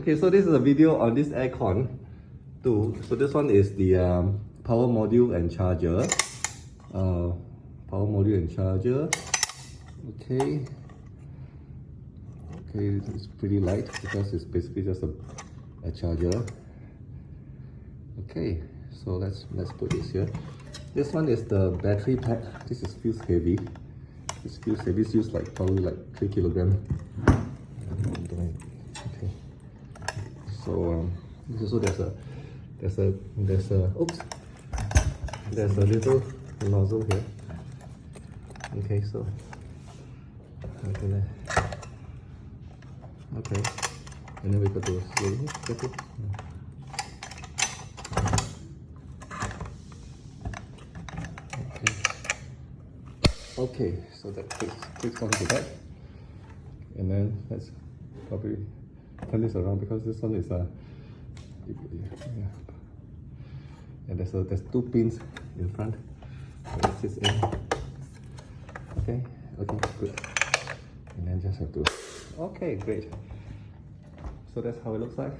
Okay, so this is a video on this aircon 2. So this one is the power module and charger. Power module and charger. Okay. Okay, it's pretty light because it's basically just a charger. Okay, so let's put this here. This one is the battery pack. This feels heavy. This feels heavy. This feels like probably like 3 kilograms. Okay. So so there's a little nozzle here. Okay, so okay, and then we got to slowly get it. Okay, so that clicks onto that, and then let's probably turn this around because this one is yeah. And there's 2 pins in front, so this is in. Okay, good. And then just have to. Okay, great. So that's how it looks like.